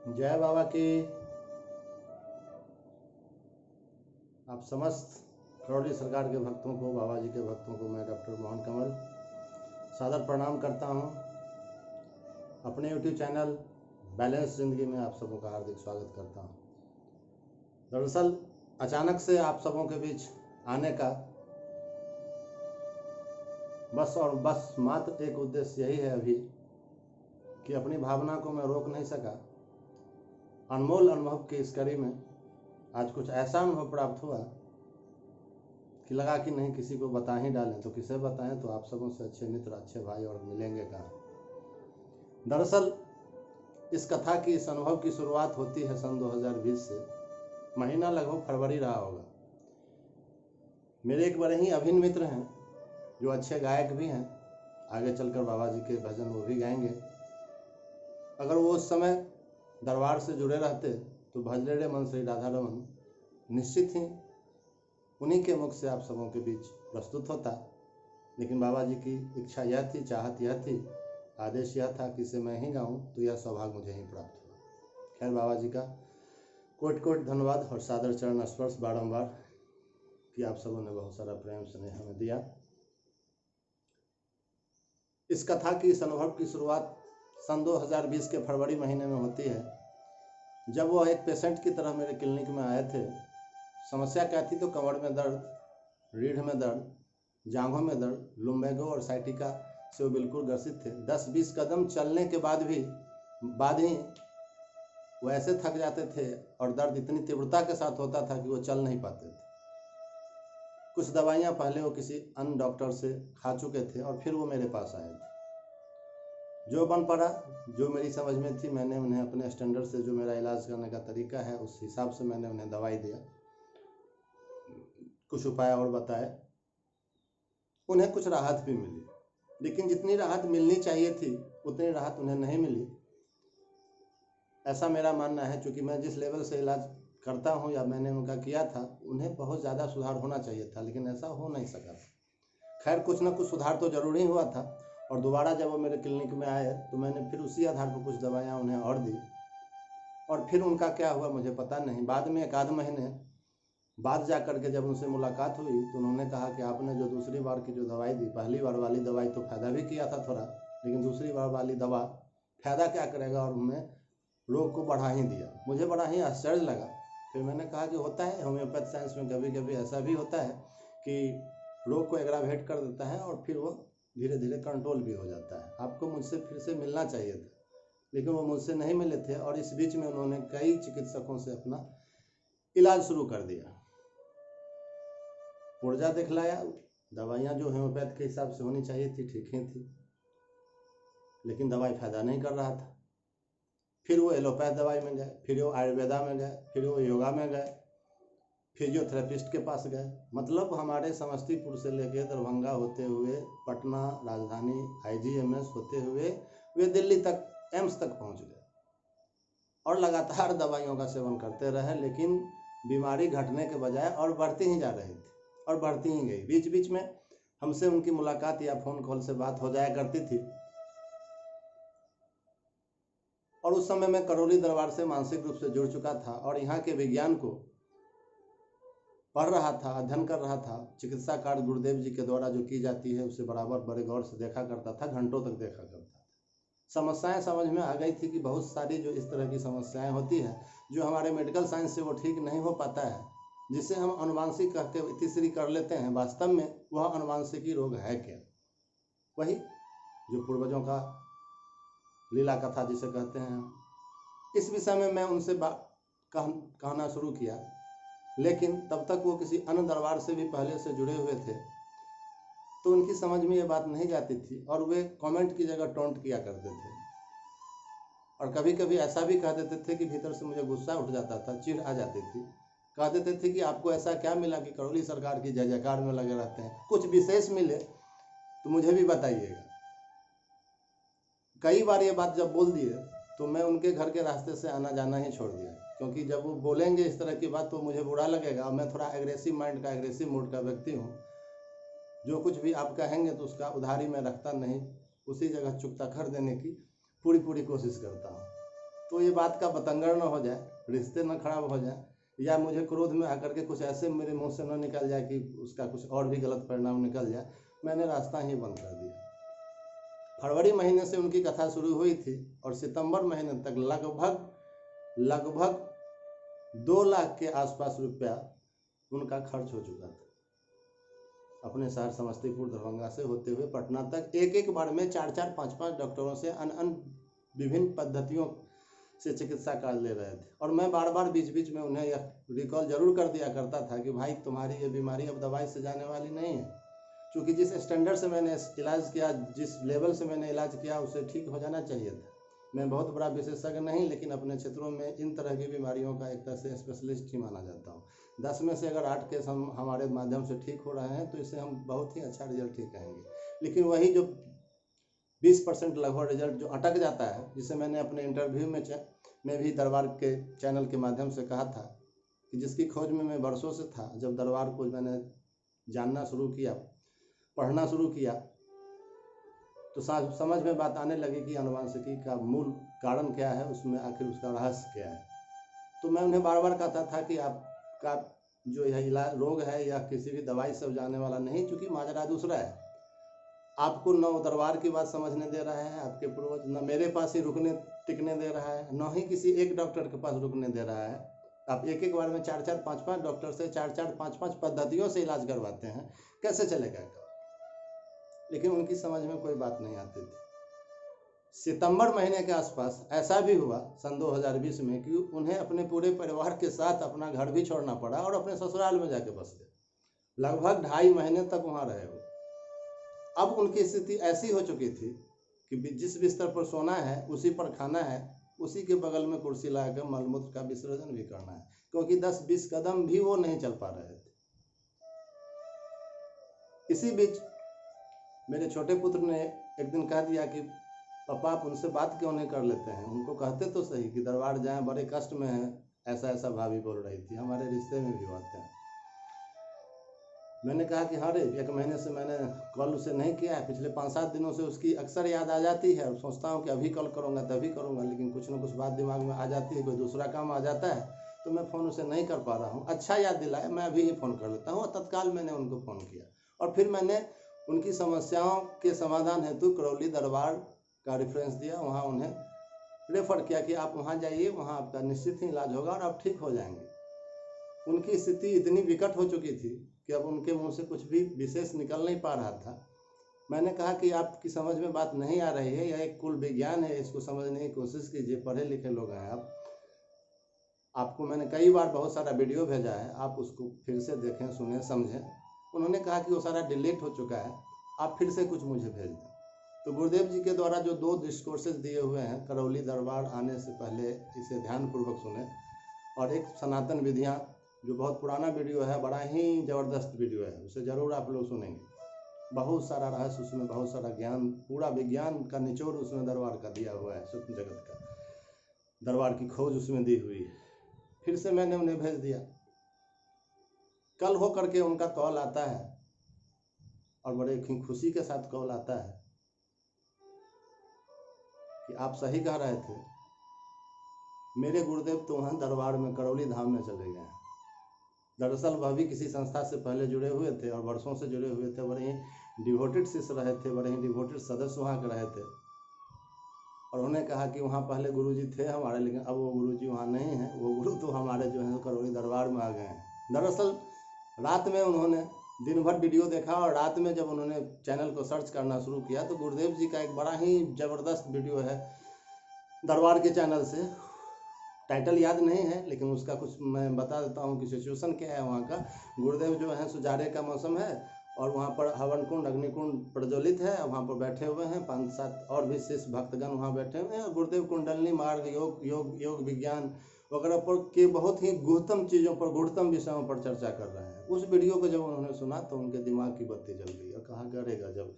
जय बाबा की। आप समस्त करौली सरकार के भक्तों को, बाबा जी के भक्तों को मैं डॉक्टर मोहन कमल सादर प्रणाम करता हूं। अपने यूट्यूब चैनल बैलेंस ज़िंदगी में आप सबों का हार्दिक स्वागत करता हूं। दरअसल अचानक से आप सबों के बीच आने का बस मात्र एक उद्देश्य यही है अभी कि अपनी भावना को मैं रोक नहीं सका। अनमोल अनुभव की इस कड़ी में आज कुछ ऐसा अनुभव प्राप्त हुआ कि लगा कि नहीं, किसी को बता ही डालें तो किसे बताएं, तो आप सबों से अच्छे मित्र, अच्छे भाई और मिलेंगे कहाँ। दरअसल इस कथा की, इस अनुभव की शुरुआत होती है सन 2020 से। महीना लगभग फरवरी रहा होगा। मेरे एक बड़े ही अभिन्न मित्र हैं जो अच्छे गायक भी हैं, आगे चलकर बाबा जी के भजन वो भी गाएंगे। अगर वो उस समय दरबार से जुड़े रहते तो भजलेड़े मन श्री राधा रमन निश्चित ही उन्हीं के मुख से आप सबों के बीच प्रस्तुत होता। लेकिन बाबा जी की इच्छा यह थी, चाहत यह थी, आदेश यह था कि इसे मैं ही गाऊं, तो यह सौभाग्य मुझे ही प्राप्त हुआ। खैर, बाबा जी का कोट कोट धन्यवाद और सादर चरण स्पर्श बारंबार कि आप सबों ने बहुत सारा प्रेम स्नेह हमें दिया। इस कथा की, इस अनुभव की शुरुआत सन 2020 के फरवरी महीने में होती है, जब वो एक पेशेंट की तरह मेरे क्लिनिक में आए थे। समस्या क्या थी? तो कमर में दर्द, रीढ़ में दर्द, जांघों में दर्द, लुम्बेगो और साइटिका से वो बिल्कुल ग्रसित थे। 10-20 कदम चलने के बाद ही वो ऐसे थक जाते थे और दर्द इतनी तीव्रता के साथ होता था कि वो चल नहीं पाते थे। कुछ दवाइयाँ पहले वो किसी अन्य डॉक्टर से खा चुके थे और फिर वो मेरे पास आए थे। जो बन पड़ा, जो मेरी समझ में थी, मैंने उन्हें अपने स्टैंडर्ड से, जो मेरा इलाज करने का तरीका है, उस हिसाब से मैंने उन्हें दवाई दिया, कुछ उपाय और बताए। उन्हें कुछ राहत भी मिली, लेकिन जितनी राहत मिलनी चाहिए थी उतनी राहत उन्हें नहीं मिली, ऐसा मेरा मानना है। क्योंकि मैं जिस लेवल से इलाज करता हूं या मैंने उनका किया था, उन्हें बहुत ज़्यादा सुधार होना चाहिए था, लेकिन ऐसा हो नहीं सका। खैर, कुछ ना कुछ सुधार तो जरूर ही हुआ था। और दोबारा जब वो मेरे क्लिनिक में आए तो मैंने फिर उसी आधार पर कुछ दवाइयाँ उन्हें और दी, और फिर उनका क्या हुआ मुझे पता नहीं। बाद में 1 आध महीने बाद जा करके जब उनसे मुलाकात हुई तो उन्होंने कहा कि आपने जो दूसरी बार की जो दवाई दी, पहली बार वाली दवाई तो फ़ायदा भी किया था थोड़ा, लेकिन दूसरी बार वाली दवा फ़ायदा क्या करेगा, और उन्हें रोग को बढ़ा ही दिया। मुझे बड़ा ही आश्चर्य लगा। फिर मैंने कहा कि होता है होम्योपैथ साइंस में, कभी कभी ऐसा भी होता है कि रोग को एग्रावेट कर देता है और फिर वो धीरे धीरे कंट्रोल भी हो जाता है। आपको मुझसे फिर से मिलना चाहिए था, लेकिन वो मुझसे नहीं मिले थे, और इस बीच में उन्होंने कई चिकित्सकों से अपना इलाज शुरू कर दिया। पुर्जा दिखलाया, दवाइयाँ जो होम्योपैथ के हिसाब से होनी चाहिए थी ठीक ही थी, लेकिन दवाई फ़ायदा नहीं कर रहा था। फिर वो एलोपैथ दवाई में गए, फिर वो आयुर्वेदा में गए, फिर वो योगा में गए, फिजियोथेरेपिस्ट के पास गए। मतलब हमारे समस्तीपुर से लेके दरभंगा होते हुए पटना, राजधानी, IGMS होते हुए वे दिल्ली तक, एम्स तक पहुंच गए, और लगातार दवाइयों का सेवन करते रहे। लेकिन बीमारी घटने के बजाय और बढ़ती ही जा रही थी, और बढ़ती ही गई। बीच बीच में हमसे उनकी मुलाकात या फ़ोन कॉल से बात हो जाया करती थी, और उस समय मैं करौली दरबार से मानसिक रूप से जुड़ चुका था और यहाँ के विज्ञान को पढ़ रहा था, अध्ययन कर रहा था। चिकित्सा कार्य गुरुदेव जी के द्वारा जो की जाती है उसे बराबर बड़े गौर से देखा करता था, घंटों तक देखा करता था। समस्याएं समझ में आ गई थी कि बहुत सारी जो इस तरह की समस्याएं होती है, जो हमारे मेडिकल साइंस से वो ठीक नहीं हो पाता है, जिसे हम अनुवांशिक कह के तीसरी कर लेते हैं, वास्तव में वह अनुवांशिकी रोग है क्या? वही जो पूर्वजों का लीला कथा जिसे कहते हैं। इस विषय में मैं उनसे कहना शुरू किया, लेकिन तब तक वो किसी अन्य दरबार से भी पहले से जुड़े हुए थे, तो उनकी समझ में ये बात नहीं जाती थी, और वे कमेंट की जगह टोंट किया करते थे, और कभी कभी ऐसा भी कह देते थे कि भीतर से मुझे गुस्सा उठ जाता था, चिढ़ आ जाती थी। कह देते थे कि आपको ऐसा क्या मिला कि करौली सरकार की जय जयकार में लगे रहते हैं, कुछ विशेष मिले तो मुझे भी बताइएगा। कई बार ये बात जब बोल दिए तो मैं उनके घर के रास्ते से आना जाना ही छोड़ दिया, क्योंकि जब वो बोलेंगे इस तरह की बात तो मुझे बुरा लगेगा, और मैं थोड़ा एग्रेसिव माइंड का, एग्रेसिव मूड का व्यक्ति हूँ। जो कुछ भी आप कहेंगे तो उसका उधारी में रखता नहीं, उसी जगह चुकता कर देने की पूरी कोशिश करता हूँ। तो ये बात का बतंगड़ न हो जाए, रिश्ते न खराब हो जाए, या मुझे क्रोध में आकर के कुछ ऐसे मेरे मुंह से न निकल जाए कि उसका कुछ और भी गलत परिणाम निकल जाए, मैंने रास्ता ही बंद कर दिया। फरवरी महीने से उनकी कथा शुरू हुई थी और सितंबर महीने तक लगभग 2 लाख के आसपास रुपया उनका खर्च हो चुका था। अपने शहर समस्तीपुर दरभंगा से होते हुए पटना तक एक बार में 4-4, 5-5 डॉक्टरों से विभिन्न पद्धतियों से चिकित्सा कार्य ले रहे थे। और मैं बार बार बीच बीच में उन्हें यह रिकॉल जरूर कर दिया करता था कि भाई तुम्हारी ये बीमारी अब दवाई से जाने वाली नहीं है, क्योंकि जिस स्टैंडर्ड से मैंने इलाज किया, जिस लेवल से मैंने इलाज किया, उसे ठीक हो जाना चाहिए था। मैं बहुत बड़ा विशेषज्ञ नहीं, लेकिन अपने क्षेत्रों में इन तरह की बीमारियों का एक तरह से स्पेशलिस्ट ही माना जाता हूँ। 10 में से अगर 8 केस हम हमारे माध्यम से ठीक हो रहे हैं तो इसे हम बहुत ही अच्छा रिजल्ट ही कहेंगे। लेकिन वही जो 20% लगभग रिजल्ट जो अटक जाता है, जिसे मैंने अपने इंटरव्यू में भी दरबार के चैनल के माध्यम से कहा था कि जिसकी खोज में मैं वर्षों से था, जब दरबार को मैंने जानना शुरू किया, पढ़ना शुरू किया, तो समझ में बात आने लगी कि अनुवांशिकी का मूल कारण क्या है, उसमें आखिर उसका रहस्य क्या है। तो मैं उन्हें बार बार कहता था कि आपका जो यह इलाज रोग है यह किसी भी दवाई से जाने वाला नहीं, क्योंकि माजरा दूसरा है। आपको न दरबार की बात समझने दे रहा है आपके पूर्वज, न मेरे पास ही रुकने टिकने दे रहा है, न ही किसी एक डॉक्टर के पास रुकने दे रहा है। आप एक बार में 4-4, 5-5 डॉक्टर से 4-4, 5-5 पद्धतियों से इलाज करवाते हैं, कैसे चलेगा? लेकिन उनकी समझ में कोई बात नहीं आती थी। सितंबर महीने के आसपास ऐसा भी हुआ सन 2020 में कि उन्हें अपने पूरे परिवार के साथ अपना घर भी छोड़ना पड़ा और अपने ससुराल में जाके बस गए। लगभग 2.5 महीने तक वहां रहे हो। अब उनकी स्थिति ऐसी हो चुकी थी कि जिस बिस्तर पर सोना है, उसी पर खाना है, उसी के बगल में कुर्सी लगाकर मलमूत्र का विसर्जन भी करना है, क्योंकि 10-20 कदम भी वो नहीं चल पा रहे थे। इसी बीच मेरे छोटे पुत्र ने एक दिन कह दिया कि पापा आप उनसे बात क्यों नहीं कर लेते हैं, उनको कहते तो सही कि दरबार जाएं, बड़े कष्ट में हैं, ऐसा ऐसा भाभी बोल रही थी, हमारे रिश्ते में भी होते हैं। मैंने कहा कि हाँ रे, 1 महीने से मैंने कॉल उसे नहीं किया है, पिछले 5-7 दिनों से उसकी अक्सर याद आ जाती है और सोचता हूँ कि अभी कॉल करूँगा तभी करूँगा, लेकिन कुछ ना कुछ बात दिमाग में आ जाती है, कोई दूसरा काम आ जाता है तो मैं फ़ोन उसे नहीं कर पा रहा हूँ। अच्छा याद दिलाए, मैं अभी ही फ़ोन कर लेता हूँ। और तत्काल मैंने उनको फ़ोन किया और फिर मैंने उनकी समस्याओं के समाधान हेतु करौली दरबार का रेफरेंस दिया, वहाँ उन्हें रेफर किया कि आप वहाँ जाइए, वहाँ आपका निश्चित ही इलाज होगा और आप ठीक हो जाएंगे। उनकी स्थिति इतनी विकट हो चुकी थी कि अब उनके मुंह से कुछ भी विशेष निकल नहीं पा रहा था। मैंने कहा कि आपकी समझ में बात नहीं आ रही है, यह एक कुल विज्ञान है, इसको समझने की कोशिश कीजिए, पढ़े लिखे लोग हैं आप। आपको मैंने कई बार बहुत सारा वीडियो भेजा है, आप उसको फिर से देखें, सुने, समझें। उन्होंने कहा कि वो सारा डिलीट हो चुका है, आप फिर से कुछ मुझे भेज दें। तो गुरुदेव जी के द्वारा जो 2 डिस्कोर्सेज दिए हुए हैं, करौली दरबार आने से पहले इसे ध्यानपूर्वक सुने, और एक सनातन विधियाँ जो बहुत पुराना वीडियो है, बड़ा ही ज़बरदस्त वीडियो है, उसे ज़रूर आप लोग सुनेंगे। बहुत सारा रहस्य उसमें, बहुत सारा ज्ञान, पूरा विज्ञान का निचोड़ उसमें दरबार का दिया हुआ है, सूक्ष्म जगत का, दरबार की खोज उसमें दी हुई है। फिर से मैंने उन्हें भेज दिया। कल हो करके उनका कॉल आता है और बड़े खुशी के साथ कॉल आता है कि आप सही कह रहे थे, मेरे गुरुदेव तो वहाँ दरबार में करौली धाम में चले गए हैं। दरअसल वह भी किसी संस्था से पहले जुड़े हुए थे और वर्षों से जुड़े हुए थे, बड़े ही डिवोटेड शिष्य रहे थे, बड़े ही डिवोटेड सदस्य वहाँ के रहे थे। और उन्होंने कहा कि वहाँ पहले गुरुजी थे हमारे, लेकिन अब वो गुरुजी वहाँ नहीं हैं, वो गुरु तो हमारे जो है करौली दरबार में आ गए हैं। दरअसल रात में उन्होंने दिन भर वीडियो देखा और रात में जब उन्होंने चैनल को सर्च करना शुरू किया तो गुरुदेव जी का एक बड़ा ही ज़बरदस्त वीडियो है दरबार के चैनल से, टाइटल याद नहीं है लेकिन उसका कुछ मैं बता देता हूँ कि सिचुएशन क्या है वहाँ का। गुरुदेव जो है, सुजारे का मौसम है और वहाँ पर हवन कुंड, अग्निकुंड प्रज्वलित है, वहाँ पर बैठे हुए हैं 5-7 और भी शिष्य भक्तगण वहाँ बैठे हुए हैं। गुरुदेव कुंडलनी मार्ग, योग विज्ञान वगैरह पर के बहुत ही गुहतम चीज़ों पर, गुहतम विषयों पर चर्चा कर रहे हैं। उस वीडियो को जब उन्होंने सुना तो उनके दिमाग की बत्ती जल गई और कहा करेगा जब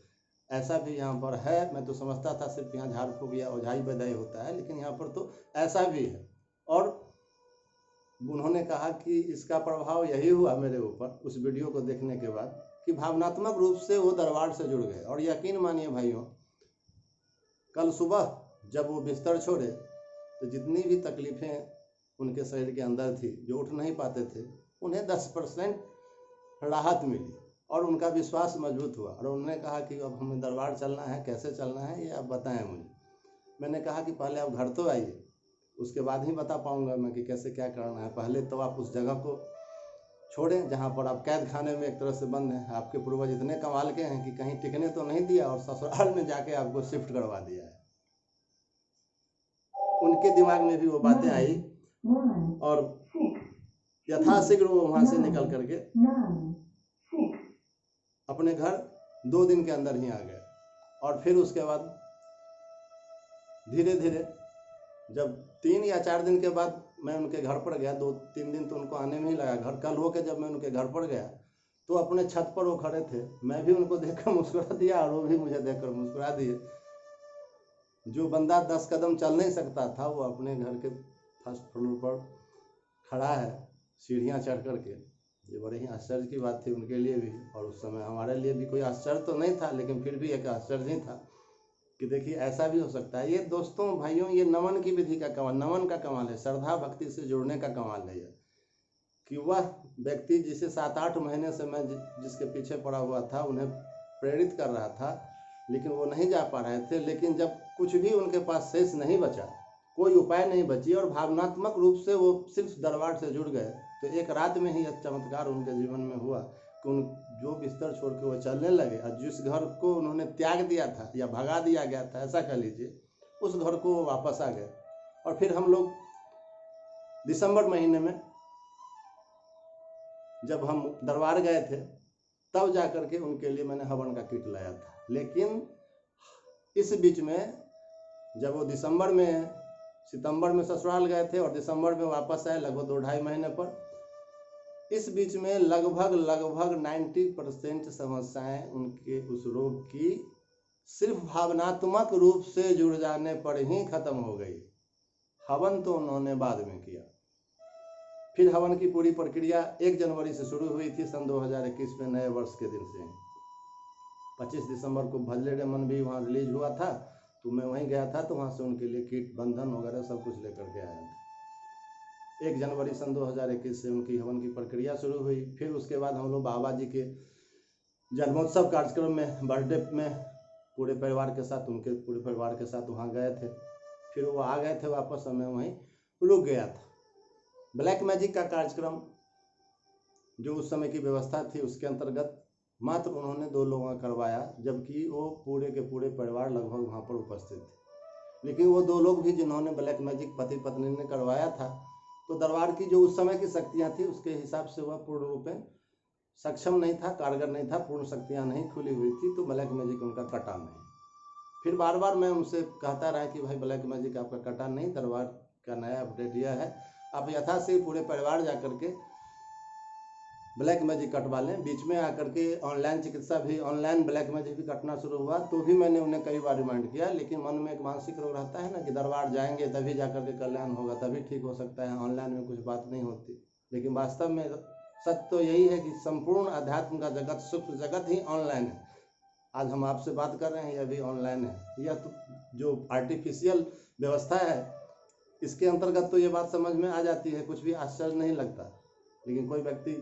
ऐसा भी यहाँ पर है। मैं तो समझता था सिर्फ यहाँ झाड़ फूक या ओझाई बधाई होता है, लेकिन यहाँ पर तो ऐसा भी है। और उन्होंने कहा कि इसका प्रभाव यही हुआ मेरे ऊपर उस वीडियो को देखने के बाद कि भावनात्मक रूप से वो दरबार से जुड़ गए। और यकीन मानिए भाइयों, कल सुबह जब वो बिस्तर छोड़े तो जितनी भी तकलीफ़ें उनके शरीर के अंदर थी, जो उठ नहीं पाते थे, उन्हें 10% राहत मिली और उनका विश्वास मजबूत हुआ। और उन्होंने कहा कि अब हमें दरबार चलना है, कैसे चलना है ये आप बताएं मुझे। मैंने कहा कि पहले आप घर तो आइए, उसके बाद ही बता पाऊँगा मैं कि कैसे क्या करना है। पहले तो आप उस जगह को छोड़ें जहाँ पर आप कैद खाने में एक तरह से बंद हैं। आपके पूर्वज इतने कमाल के हैं कि कहीं टिकने तो नहीं दिया और ससुराल में जाके आपको शिफ्ट करवा दिया है। उनके दिमाग में भी वो बातें आई और यथाशीघ्र वो वहाँ से निकल करके अपने घर 2 दिन के अंदर ही आ गए। और फिर उसके बाद धीरे धीरे जब 3 या 4 दिन के बाद मैं उनके घर पर गया, 2-3 दिन तो उनको आने में ही लगा। घर कल होकर जब मैं उनके घर पर गया तो अपने छत पर वो खड़े थे। मैं भी उनको देखकर मुस्कुरा दिया और वो भी मुझे देखकर मुस्कुरा दिए। जो बंदा 10 कदम चल नहीं सकता था वो अपने घर के फर्स्ट फ्लोर पर खड़ा है सीढ़ियाँ चढ़ करके। ये बड़े ही आश्चर्य की बात थी उनके लिए भी, और उस समय हमारे लिए भी कोई आश्चर्य तो नहीं था, लेकिन फिर भी एक आश्चर्य ही था कि देखिए ऐसा भी हो सकता है। ये दोस्तों भाइयों, ये नमन की विधि का कमाल, नमन का कमाल है, श्रद्धा भक्ति से जुड़ने का कमाल है। कि वह व्यक्ति जिसे 7-8 महीने से मैं जिसके पीछे पड़ा हुआ था, उन्हें प्रेरित कर रहा था, लेकिन वो नहीं जा पा रहे थे। लेकिन जब कुछ भी उनके पास शेष नहीं बचा, कोई उपाय नहीं बची और भावनात्मक रूप से वो सिर्फ दरबार से जुड़ गए, तो एक रात में ही यह चमत्कार उनके जीवन में हुआ कि उन जो बिस्तर छोड़ के वो चलने लगे और जिस घर को उन्होंने त्याग दिया था या भगा दिया गया था, ऐसा कह लीजिए, उस घर को वापस आ गए। और फिर हम लोग दिसंबर महीने में जब हम दरबार गए थे तब जा करके उनके लिए मैंने हवन का किट लाया था। लेकिन इस बीच में जब वो सितंबर में ससुराल गए थे और दिसंबर में वापस आए लगभग 2-2.5 महीने पर, इस बीच में लगभग 90% समस्याएं उनके उस रोग की सिर्फ भावनात्मक रूप से जुड़ जाने पर ही खत्म हो गई। हवन तो उन्होंने बाद में किया। फिर हवन की पूरी प्रक्रिया 1 जनवरी से शुरू हुई थी सन 2021 में, नए वर्ष के दिन से। 25 दिसंबर को भजले मन भी वहाँ रिलीज हुआ था, तो मैं वहीं गया था, तो वहाँ से उनके लिए किट बंधन वगैरह सब कुछ लेकर के आया था। 1 जनवरी सन 2021 से उनकी हवन की प्रक्रिया शुरू हुई। फिर उसके बाद हम लोग बाबा जी के जन्मोत्सव कार्यक्रम में, बर्थडे में पूरे परिवार के साथ, उनके पूरे परिवार के साथ वहाँ गए थे। फिर वो आ गए थे वापस, मैं वहीं रुक गया था। ब्लैक मैजिक का कार्यक्रम जो उस समय की व्यवस्था थी उसके अंतर्गत मात्र उन्होंने 2 लोगों का करवाया, जबकि वो पूरे के पूरे परिवार लगभग वहाँ पर उपस्थित थे। लेकिन वो 2 लोग भी जिन्होंने ब्लैक मैजिक पति पत्नी ने करवाया था, तो दरबार की जो उस समय की शक्तियाँ थी उसके हिसाब से वह पूर्ण रूप में सक्षम नहीं था, कारगर नहीं था, पूर्ण शक्तियाँ नहीं खुली हुई थी, तो ब्लैक मैजिक उनका कटा नहीं। फिर बार बार मैं उनसे कहता रहा कि भाई ब्लैक मैजिक आपका कटा नहीं, दरबार का नया अपडेट यह है, आप यथाशीघ्र पूरे परिवार जा करके ब्लैक मैजिक कटवा लें। बीच में आकर के ऑनलाइन चिकित्सा भी, ऑनलाइन ब्लैक मैजिक भी कटना शुरू हुआ, तो भी मैंने उन्हें कई बार रिमाइंड किया, लेकिन मन में एक मानसिक रोग रहता है ना कि दरबार जाएंगे तभी जा करके कल्याण होगा, तभी ठीक हो सकता है, ऑनलाइन में कुछ बात नहीं होती। लेकिन वास्तव में सत्य तो यही है कि संपूर्ण अध्यात्म का जगत, सूक्ष्म जगत ही ऑनलाइन है। आज हम आपसे बात कर रहे हैं, यह भी ऑनलाइन है। यह तो जो आर्टिफिशियल व्यवस्था है इसके अंतर्गत तो ये बात समझ में आ जाती है, कुछ भी आश्चर्य नहीं लगता। लेकिन कोई व्यक्ति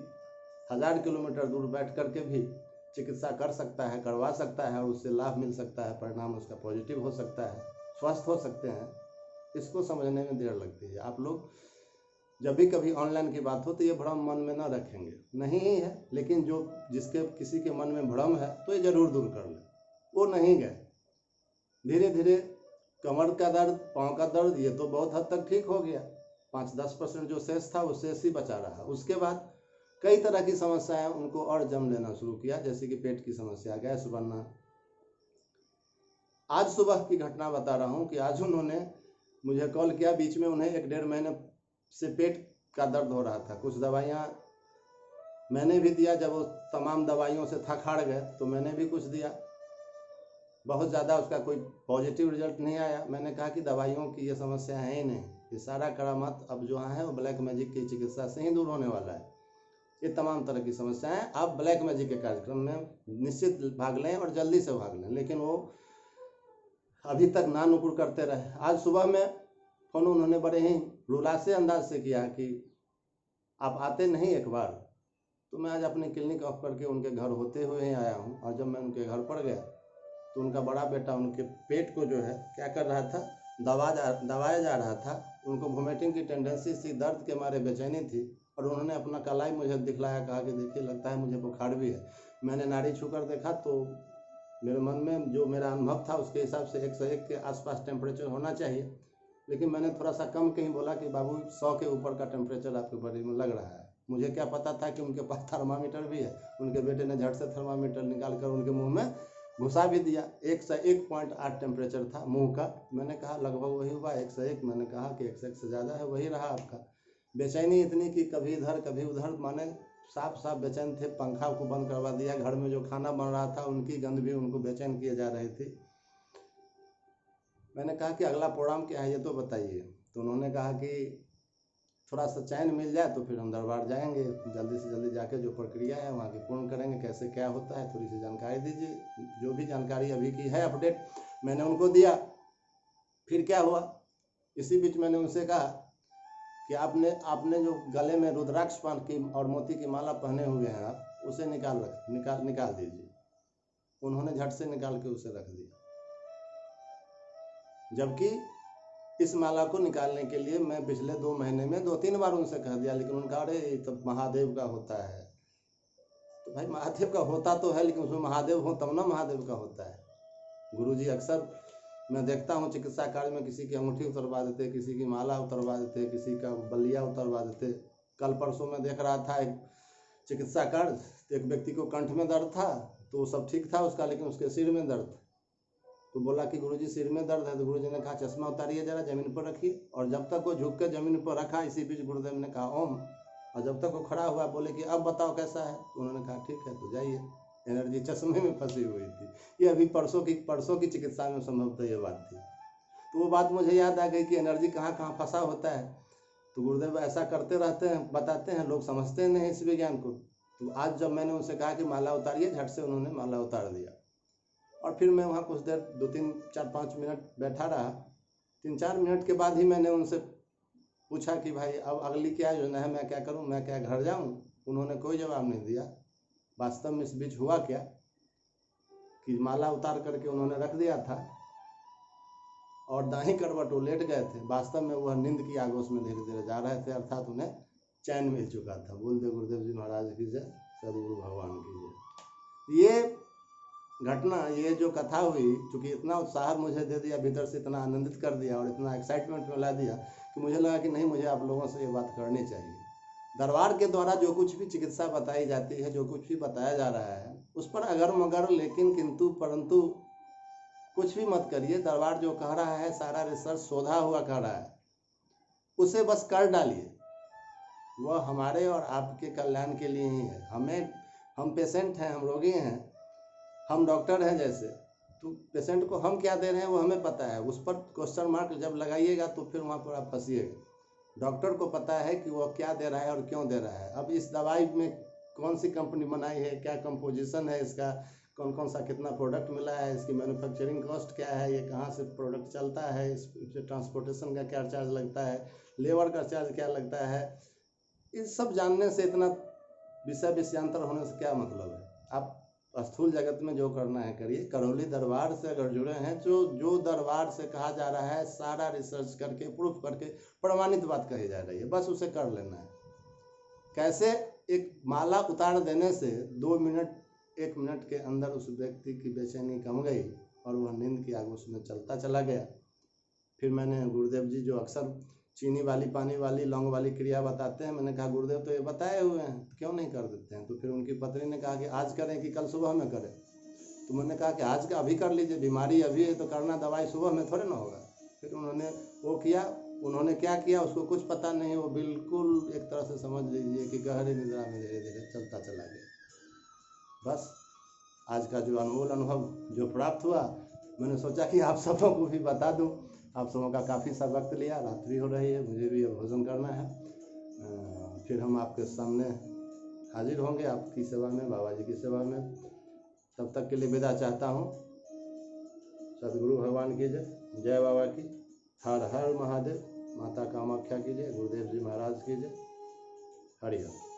1000 किलोमीटर दूर बैठ करके भी चिकित्सा कर सकता है, करवा सकता है और उससे लाभ मिल सकता है, परिणाम उसका पॉजिटिव हो सकता है, स्वस्थ हो सकते हैं, इसको समझने में देर लगती है। आप लोग जब भी कभी ऑनलाइन की बात हो तो ये भ्रम मन में ना रखेंगे, नहीं ही है, लेकिन जो जिसके किसी के मन में भ्रम है तो ये जरूर दूर कर ले। वो नहीं गए, धीरे धीरे कमर का दर्द, पाँव का दर्द, ये तो बहुत हद तक ठीक हो गया। 5-10% जो शेष था वो शेष ही बचा रहा। उसके बाद कई तरह की समस्याएं उनको और जम लेना शुरू किया, जैसे कि पेट की समस्या, गैस बनना। आज सुबह की घटना बता रहा हूँ कि आज उन्होंने मुझे कॉल किया, बीच में उन्हें 1-1.5 महीने से पेट का दर्द हो रहा था। कुछ दवाइयाँ मैंने भी दिया, जब वो तमाम दवाइयों से थक हार गए तो मैंने भी कुछ दिया, बहुत ज़्यादा उसका कोई पॉजिटिव रिजल्ट नहीं आया। मैंने कहा कि दवाइयों की ये समस्या है ही नहीं, ये सारा करामात अब जो है वो ब्लैक मैजिक की चिकित्सा से ही दूर होने वाला है। ये तमाम तरह की समस्याएं आप ब्लैक मैजिक के कार्यक्रम में निश्चित भाग लें और जल्दी से भाग लें। लेकिन वो अभी तक ना नुकुर करते रहे। आज सुबह में फ़ोन उन्होंने बड़े ही रुलासे अंदाज से किया कि आप आते नहीं एक बार। तो मैं आज अपनी क्लिनिक ऑफ करके उनके घर होते हुए ही आया हूँ। और जब मैं उनके घर पर गया तो उनका बड़ा बेटा उनके पेट को जो है क्या कर रहा था, दबाया जा रहा था। उनको वोमिटिंग की टेंडेंसी थी, दर्द के मारे बेचैनी थी। और उन्होंने अपना कलाई मुझे दिखलाया, कहा कि देखिए लगता है मुझे बुखार भी है। मैंने नाड़ी छूकर देखा तो मेरे मन में जो मेरा अनुभव था उसके हिसाब से 101 के आसपास टेम्परेचर होना चाहिए। लेकिन मैंने थोड़ा सा कम कहीं बोला कि बाबू 100 के ऊपर का टेम्परेचर आपके बॉडी में लग रहा है। मुझे क्या पता था कि उनके पास थर्मामीटर भी है। उनके बेटे ने झट से थर्मामीटर निकाल कर उनके मुंह में घुसा भी दिया। 101.8 टेम्परेचर था मुंह का। मैंने कहा लगभग वही हुआ 101। मैंने कहा कि 101 से ज़्यादा है, वही रहा आपका। बेचैनी इतनी कि कभी इधर कभी उधर, माने साफ साफ बेचैन थे। पंखा को बंद करवा दिया। घर में जो खाना बन रहा था उनकी गंध भी उनको बेचैन किए जा रही थी। मैंने कहा कि अगला प्रोग्राम क्या है ये तो बताइए। तो उन्होंने कहा कि थोड़ा सा चैन मिल जाए तो फिर हम दरबार जाएंगे, जल्दी से जल्दी जाके जो प्रक्रिया है वहाँ की पूर्ण करेंगे। कैसे क्या होता है थोड़ी सी जानकारी दीजिए। जो भी जानकारी अभी की है अपडेट मैंने उनको दिया। फिर क्या हुआ, इसी बीच मैंने उनसे कहा कि आपने जो गले में रुद्राक्ष पान की और मोती की माला पहने हुए हैं आप, उसे निकाल दीजिए। उन्होंने झट से निकाल के उसे रख दिया। जबकि इस माला को निकालने के लिए मैं पिछले 2 महीने में 2-3 बार उनसे कह दिया, लेकिन उनका अरे ये तो महादेव का होता है। तो भाई महादेव का होता तो है, लेकिन उसमें महादेव हो तब ना महादेव का होता है। गुरुजी अक्सर मैं देखता हूँ चिकित्सा कार्य में किसी की अंगूठी उतरवा देते, किसी की माला उतरवा देते, किसी का बलिया उतरवा देते। कल परसों में देख रहा था एक चिकित्सा कार्य, एक व्यक्ति को कंठ में दर्द था तो सब ठीक था उसका, लेकिन उसके सिर में दर्द। तो बोला कि गुरुजी सिर में दर्द है। तो गुरुजी ने कहा चश्मा उतारिए जरा, जमीन पर रखिए। और जब तक वो झुक के जमीन पर रखा, इसी बीच गुरुदेव ने कहा ओम। और जब तक वो खड़ा हुआ बोले कि अब बताओ कैसा है। तो उन्होंने कहा ठीक है तो जाइए। एनर्जी चश्मे में फंसी हुई थी। ये अभी परसों की चिकित्सा में संभवतः ये बात थी। तो वो बात मुझे याद आ गई कि एनर्जी कहाँ कहाँ फंसा होता है। तो गुरुदेव ऐसा करते रहते हैं, बताते हैं, लोग समझते नहीं इस विज्ञान को। तो आज जब मैंने उनसे कहा कि माला उतारिए, झट से उन्होंने माला उतार दिया। और फिर मैं वहाँ कुछ देर 2-3-4-5 मिनट बैठा रहा। 3-4 मिनट के बाद ही मैंने उनसे पूछा कि भाई अब अगली क्या योजना है, मैं क्या करूँ, मैं क्या घर जाऊँ। उन्होंने कोई जवाब नहीं दिया। वास्तव में इस बीच हुआ क्या कि माला उतार करके उन्होंने रख दिया था और दाहिनी करवट वो लेट गए थे। वास्तव में वह नींद की आगोश में धीरे धीरे जा रहे थे, अर्थात उन्हें चैन मिल चुका था। बोल दे गुरुदेव जी महाराज की जय, सदगुरु भगवान की जय। ये घटना, ये जो कथा हुई, चूँकि इतना उत्साह मुझे दे दिया, भीतर से इतना आनंदित कर दिया और इतना एक्साइटमेंट में ला दिया कि मुझे लगा कि नहीं, मुझे आप लोगों से ये बात करनी चाहिए। दरबार के द्वारा जो कुछ भी चिकित्सा बताई जाती है, जो कुछ भी बताया जा रहा है, उस पर अगर मगर लेकिन किंतु परंतु कुछ भी मत करिए। दरबार जो कह रहा है सारा रिसर्च शोधा हुआ कह रहा है, उसे बस कर डालिए। वह हमारे और आपके कल्याण के लिए ही है। हम पेशेंट हैं, हम रोगी हैं, हम डॉक्टर हैं जैसे। तो पेशेंट को हम क्या दे रहे हैं वो हमें पता है। उस पर क्वेश्चन मार्क जब लगाइएगा तो फिर वहाँ पर आप फंसिएगा। डॉक्टर को पता है कि वह क्या दे रहा है और क्यों दे रहा है। अब इस दवाई में कौन सी कंपनी बनाई है, क्या कंपोजिशन है इसका, कौन कौन सा कितना प्रोडक्ट मिला है, इसकी मैन्युफैक्चरिंग कॉस्ट क्या है, ये कहाँ से प्रोडक्ट चलता है, इससे ट्रांसपोर्टेशन का क्या चार्ज लगता है, लेबर का चार्ज क्या लगता है। इस सब जानने से, इतना विषयांतर होने से क्या मतलब है। आप स्थूल जगत में जो करना है करिए। करौली दरबार से अगर जुड़े हैं, जो दरबार से कहा जा रहा है सारा रिसर्च करके, प्रूफ करके, प्रमाणित बात कही जा रही है, बस उसे कर लेना है। कैसे एक माला उतार देने से 2 मिनट 1 मिनट के अंदर उस व्यक्ति की बेचैनी कम गई और वह नींद की आगोश में चलता चला गया। फिर मैंने गुरुदेव जी जो अक्सर चीनी वाली, पानी वाली, लौंग वाली क्रिया बताते हैं, मैंने कहा गुरुदेव तो ये बताए हुए हैं, क्यों नहीं कर देते हैं। तो फिर उनकी पत्नी ने कहा कि आज करें कि कल सुबह में करें। तो मैंने कहा कि आज का अभी कर लीजिए, बीमारी अभी है तो करना, दवाई सुबह में थोड़े ना होगा। फिर उन्होंने वो किया। उन्होंने क्या किया उसको कुछ पता नहीं, वो बिल्कुल एक तरह से समझ लीजिए कि गहरी निद्रा में धीरे धीरे चलता चला गया। बस आज का जो अनमोल अनुभव जो प्राप्त हुआ, मैंने सोचा कि आप सबों को भी बता दूं। आप सबों का काफ़ी सा वक्त लिया, रात्रि हो रही है, मुझे भी अब भोजन करना है। फिर हम आपके सामने हाजिर होंगे आपकी सेवा में, बाबा जी की सेवा में। तब तक के लिए विदा चाहता हूँ। सदगुरु भगवान की जय, जय बाबा की। हर हर महादेव। माता कामाख्या कीजिए, गुरुदेव जी महाराज कीजिए। हरिओम।